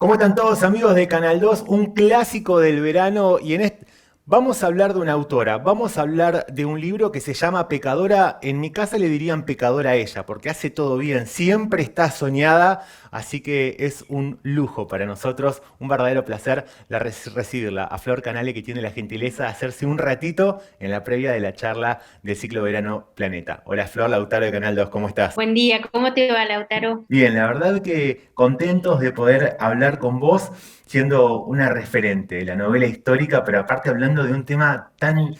¿Cómo están todos amigos de Canal 2? Un clásico del verano y vamos a hablar de una autora, vamos a hablar de un libro que se llama Pecadora. En mi casa le dirían pecadora a ella, porque hace todo bien, siempre está soñada, así que es un lujo para nosotros, un verdadero placer recibirla a Flor Canale, que tiene la gentileza de hacerse un ratito en la previa de la charla del ciclo Verano Planeta. Hola Flor, Lautaro de Canal 2, ¿cómo estás? Buen día, ¿cómo te va, Lautaro? Bien, la verdad que contentos de poder hablar con vos, siendo una referente de la novela histórica, pero aparte hablando de un tema tan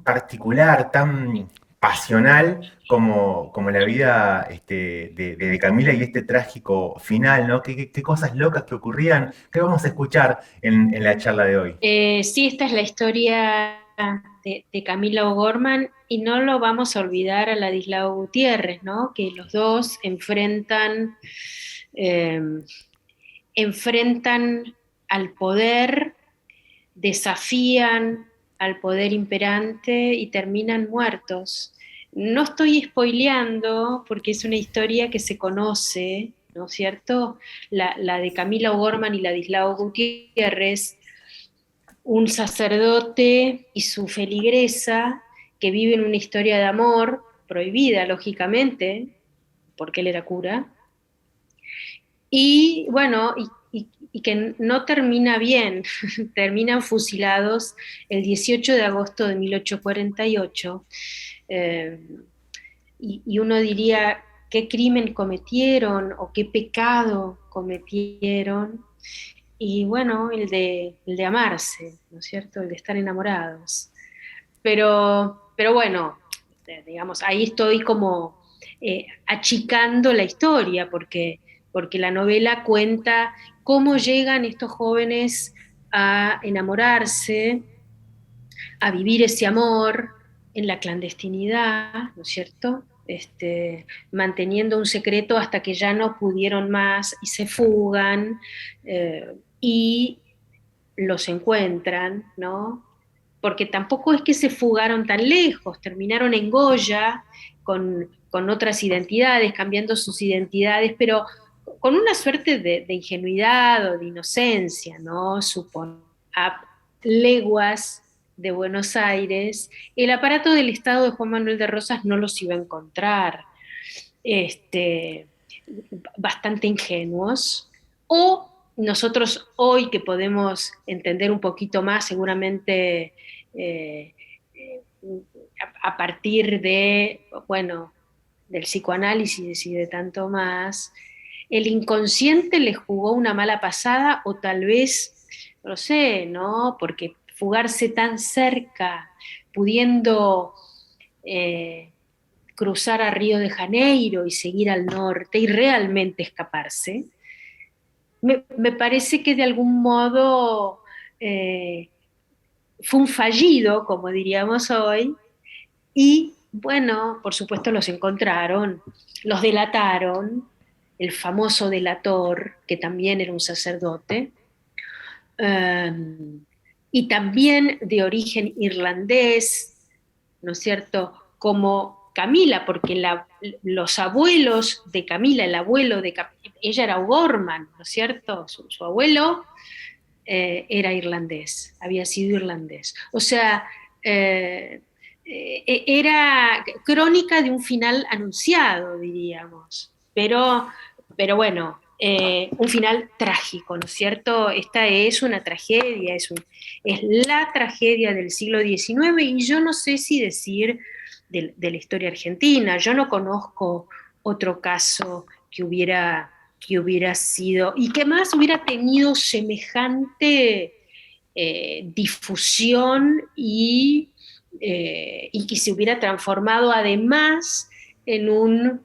particular, tan pasional como la vida de Camila y este trágico final, ¿no? ¿Qué cosas locas que ocurrían? ¿Qué vamos a escuchar en la charla de hoy? Sí, esta es la historia de Camila O'Gorman y no lo vamos a olvidar a Ladislao Gutiérrez, ¿no? Que los dos eh, enfrentan al poder, desafían al poder imperante y terminan muertos. No estoy spoileando porque es una historia que se conoce, ¿no es cierto? La de Camila O'Gorman y Ladislao Gutiérrez, un sacerdote y su feligresa que viven una historia de amor prohibida, lógicamente, porque él era cura, y bueno, y que no termina bien, terminan fusilados el 18 de agosto de 1848, eh, y uno diría, ¿qué crimen cometieron o qué pecado cometieron? Y bueno, el de amarse, ¿no es cierto? El de estar enamorados. Pero bueno, digamos, ahí estoy como achicando la historia, porque la novela cuenta cómo llegan estos jóvenes a enamorarse, a vivir ese amor en la clandestinidad, ¿no es cierto? Manteniendo un secreto hasta que ya no pudieron más y se fugan, y los encuentran, ¿no? Porque tampoco es que se fugaron tan lejos, terminaron en Goya con otras identidades, cambiando sus identidades, pero con una suerte de ingenuidad o de inocencia, ¿no? A leguas de Buenos Aires, el aparato del Estado de Juan Manuel de Rosas no los iba a encontrar, este, bastante ingenuos, o nosotros hoy que podemos entender un poquito más, seguramente eh, a partir de, bueno, del psicoanálisis y de tanto más, el inconsciente les jugó una mala pasada o tal vez, no lo sé, ¿no? Porque fugarse tan cerca, pudiendo eh, cruzar a Río de Janeiro y seguir al norte y realmente escaparse, me parece que de algún modo eh, fue un fallido, como diríamos hoy, y bueno, por supuesto los encontraron, los delataron, el famoso delator, que también era un sacerdote, um, y también de origen irlandés, ¿no es cierto? Como Camila, porque los abuelos de Camila, el abuelo de Camila, ella era O'Gorman, ¿no es cierto? Su abuelo era irlandés, había sido irlandés. O sea, era crónica de un final anunciado, diríamos, pero bueno, un final trágico, ¿no es cierto? Esta es una tragedia, es la tragedia del siglo XIX y yo no sé si decir de la historia argentina, yo no conozco otro caso que hubiera sido y que más hubiera tenido semejante difusión y que se hubiera transformado además en un,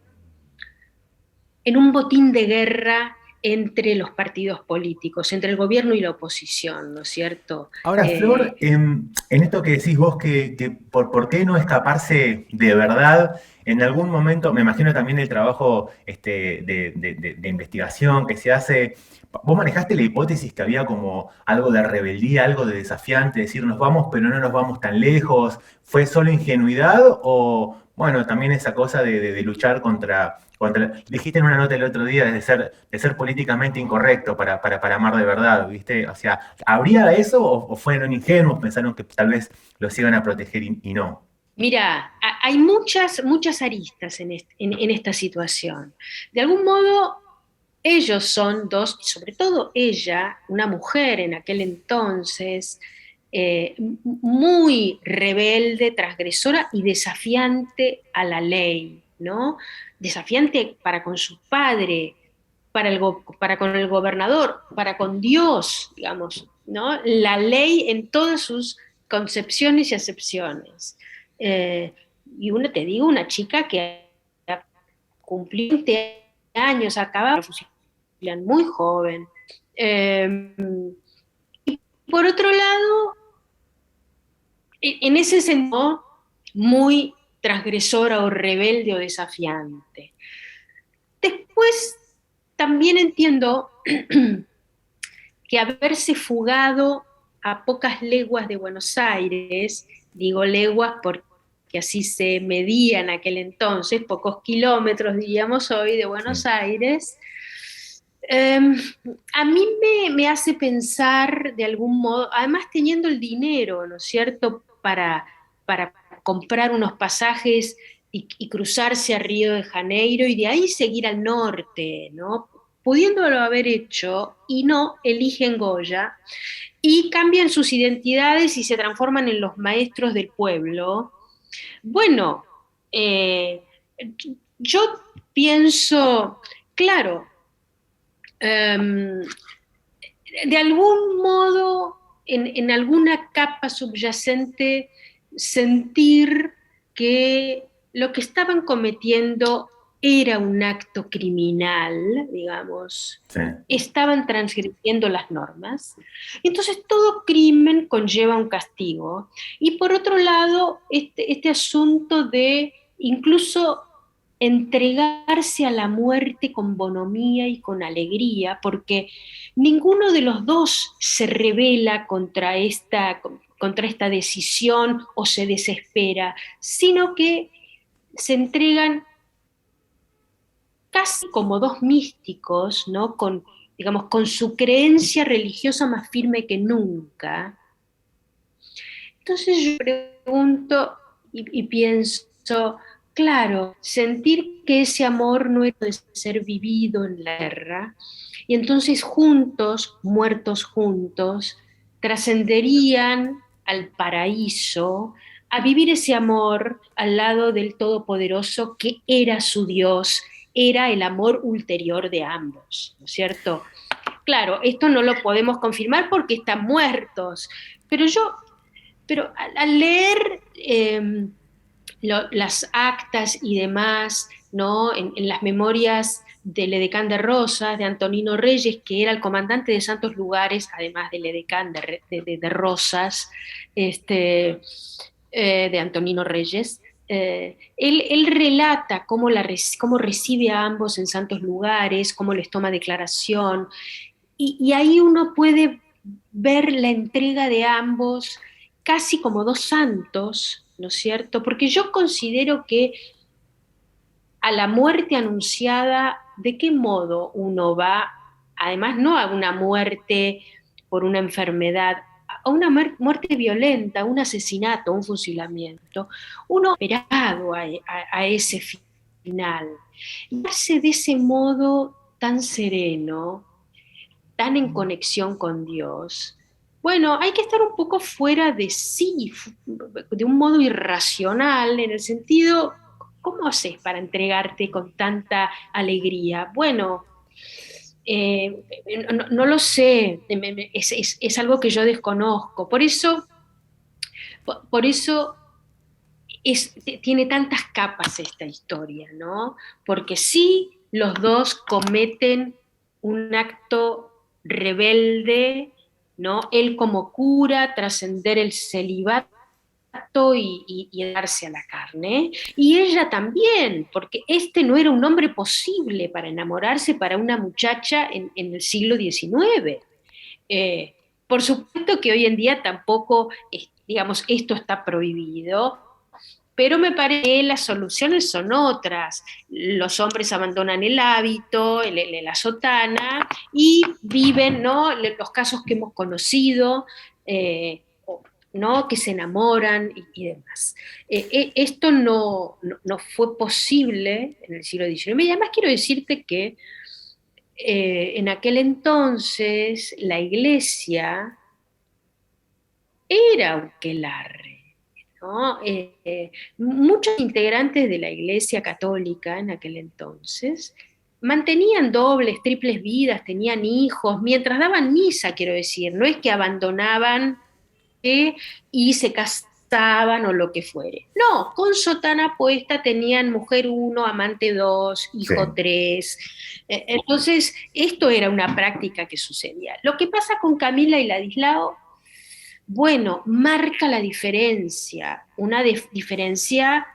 en un botín de guerra entre los partidos políticos, entre el gobierno y la oposición, ¿no es cierto? Ahora, Flor, en esto que decís vos, que por qué no escaparse de verdad, en algún momento, me imagino también el trabajo de investigación que se hace, vos manejaste la hipótesis que había como algo de rebeldía, algo de desafiante, decir nos vamos pero no nos vamos tan lejos, ¿fue solo ingenuidad o Bueno, también esa cosa de luchar dijiste en una nota el otro día, de ser políticamente incorrecto para amar de verdad, ¿viste? O sea, ¿habría eso o fueron ingenuos, pensaron que tal vez los iban a proteger y no? Mira, hay muchas aristas en esta situación. De algún modo, ellos son dos, y sobre todo ella, una mujer en aquel entonces, muy rebelde, transgresora y desafiante a la ley, ¿no? Desafiante para con su padre, para con el gobernador, para con Dios, digamos, ¿no? La ley en todas sus concepciones y acepciones. Eh, y uno, te digo, una chica que cumplió 20 años, acaba de fusilar muy joven. Eh, por otro lado, en ese sentido, muy transgresora o rebelde o desafiante. Después, también entiendo que haberse fugado a pocas leguas de Buenos Aires, digo leguas porque así se medía en aquel entonces, pocos kilómetros diríamos hoy de Buenos Sí. Aires, eh, a mí me hace pensar de algún modo, además teniendo el dinero, ¿no es cierto?, para comprar unos pasajes y cruzarse a Río de Janeiro y de ahí seguir al norte, ¿no? Pudiéndolo haber hecho y no, eligen Goya y cambian sus identidades y se transforman en los maestros del pueblo. Bueno, eh, yo pienso, claro, um, de algún modo, en alguna capa subyacente, sentir que lo que estaban cometiendo era un acto criminal, digamos, Sí. estaban transgrediendo las normas. Entonces, todo crimen conlleva un castigo. Y por otro lado, este asunto de incluso entregarse a la muerte con bonomía y con alegría, porque ninguno de los dos se rebela contra esta decisión o se desespera, sino que se entregan casi como dos místicos, ¿no? Digamos, con su creencia religiosa más firme que nunca. Entonces yo pregunto y pienso, claro, sentir que ese amor no era de ser vivido en la guerra, y entonces juntos, muertos juntos, trascenderían al paraíso, a vivir ese amor al lado del Todopoderoso que era su Dios, era el amor ulterior de ambos, ¿no es cierto? Claro, esto no lo podemos confirmar porque están muertos, pero al leer las actas y demás, ¿no? En las memorias del edecán de Rosas, de Antonino Reyes, que era el comandante de Santos Lugares, además del edecán de Rosas, de Antonino Reyes, él relata cómo recibe a ambos en santos lugares, cómo les toma declaración, y ahí uno puede ver la entrega de ambos casi como dos santos, ¿no es cierto? Porque yo considero que a la muerte anunciada, ¿de qué modo uno va? Además, no a una muerte por una enfermedad, a una muerte violenta, un asesinato, un fusilamiento, uno esperado a ese final. Y hace de ese modo tan sereno, tan en conexión con Dios, bueno, hay que estar un poco fuera de sí, de un modo irracional, en el sentido, ¿cómo haces para entregarte con tanta alegría? Bueno, no lo sé, es algo que yo desconozco. Por eso tiene tantas capas esta historia, ¿no? Porque sí, los dos cometen un acto rebelde, ¿no? Él como cura, trascender el celibato y darse a la carne, y ella también, porque este no era un hombre posible para enamorarse para una muchacha en el siglo XIX. Eh, por supuesto que hoy en día tampoco, digamos, esto está prohibido, pero me parece que las soluciones son otras. Los hombres abandonan el hábito, la sotana, y viven, ¿no?, los casos que hemos conocido, ¿no?, que se enamoran y demás. Esto no fue posible en el siglo XIX. Y además quiero decirte que en aquel entonces la iglesia era un quelarre, ¿no? Muchos integrantes de la iglesia católica en aquel entonces mantenían dobles, triples vidas, tenían hijos, mientras daban misa, quiero decir, no es que abandonaban y se casaban o lo que fuere. No, con sotana puesta tenían mujer uno, amante dos, Sí. hijo tres. Entonces, esto era una práctica que sucedía. Lo que pasa con Camila y Ladislao, bueno, marca la diferencia, una diferencia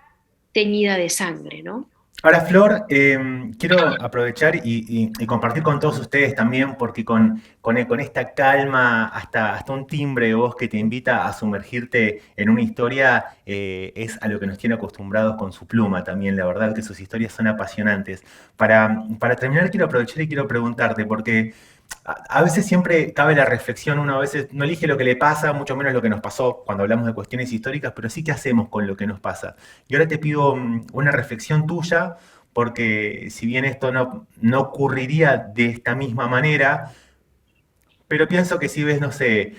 teñida de sangre, ¿no? Ahora, Flor, quiero aprovechar y compartir con todos ustedes también, porque con esta calma, hasta un timbre de voz que te invita a sumergirte en una historia, es a lo que nos tiene acostumbrados con su pluma también. La verdad que sus historias son apasionantes. Para terminar, quiero aprovechar y quiero preguntarte, porque a veces siempre cabe la reflexión, uno a veces no elige lo que le pasa, mucho menos lo que nos pasó cuando hablamos de cuestiones históricas, pero sí qué hacemos con lo que nos pasa. Y ahora te pido una reflexión tuya, porque si bien esto no ocurriría de esta misma manera, pero pienso que si ves, no sé,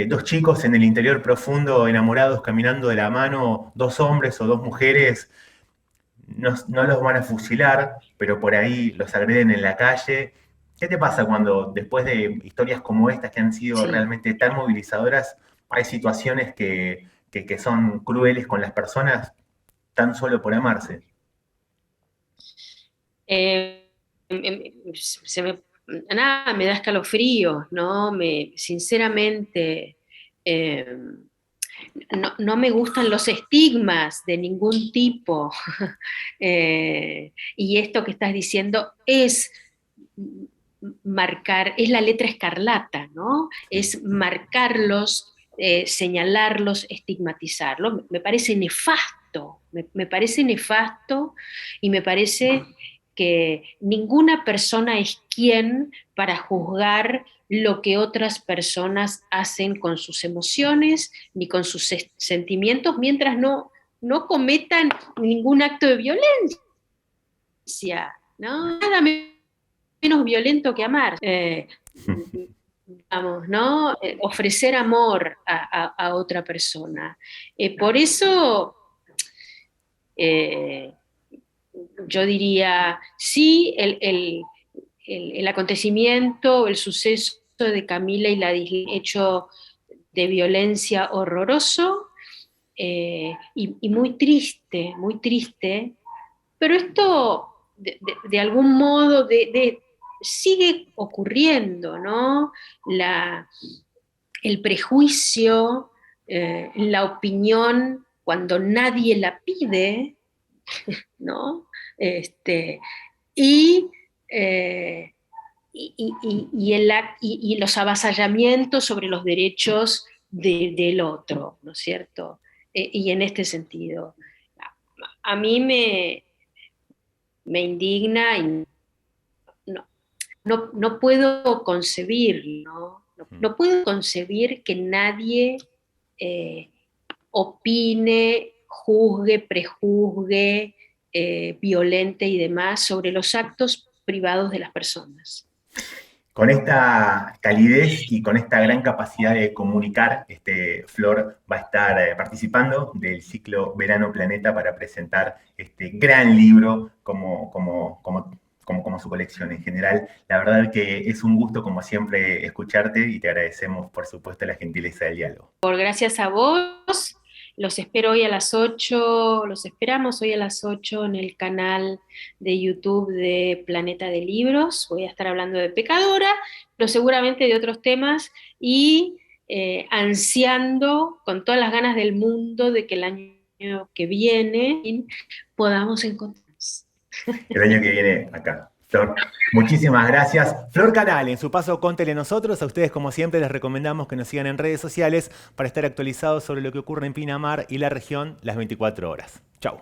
dos chicos en el interior profundo, enamorados, caminando de la mano, dos hombres o dos mujeres, no los van a fusilar, pero por ahí los agreden en la calle. ¿Qué te pasa cuando después de historias como estas que han sido Sí. realmente tan movilizadoras, hay situaciones que son crueles con las personas tan solo por amarse? Eh, se me, nada, me da escalofríos, ¿no? Sinceramente, eh, no me gustan los estigmas de ningún tipo. Y esto que estás diciendo es marcar, es la letra escarlata, ¿no? Es marcarlos, señalarlos, estigmatizarlos. Me parece nefasto, me parece nefasto, y me parece que ninguna persona es quien para juzgar lo que otras personas hacen con sus emociones ni con sus sentimientos, mientras no cometan ningún acto de violencia, ¿no? Nada menos violento que amar. Vamos, ¿no? Ofrecer amor a otra persona. Por eso, eh, yo diría, sí, el acontecimiento, el suceso de Camila y la hecho de violencia horroroso, y muy triste, pero esto de algún modo sigue ocurriendo, ¿no? El prejuicio, la opinión cuando nadie la pide, ¿no? Este, y, eh, y los avasallamientos sobre los derechos del otro, ¿no es cierto? Y en este sentido, a mí me indigna y no puedo concebir, ¿no? No puedo concebir que nadie eh, opine, juzgue, prejuzgue, violente y demás sobre los actos privados de las personas. Con esta calidez y con esta gran capacidad de comunicar, Flor va a estar participando del ciclo Verano Planeta para presentar este gran libro como su colección en general. La verdad que es un gusto, como siempre, escucharte y te agradecemos, por supuesto, la gentileza del diálogo. Por gracias a vos, los espero hoy a las 8, los esperamos hoy a las 8 en el canal de YouTube de Planeta de Libros. Voy a estar hablando de Pecadora, pero seguramente de otros temas, y ansiando con todas las ganas del mundo de que el año que viene podamos encontrarnos. El año que viene acá. Flor, muchísimas gracias. Flor Canal, en su paso con Telenosotros, a ustedes como siempre les recomendamos que nos sigan en redes sociales para estar actualizados sobre lo que ocurre en Pinamar y la región las 24 horas. Chau.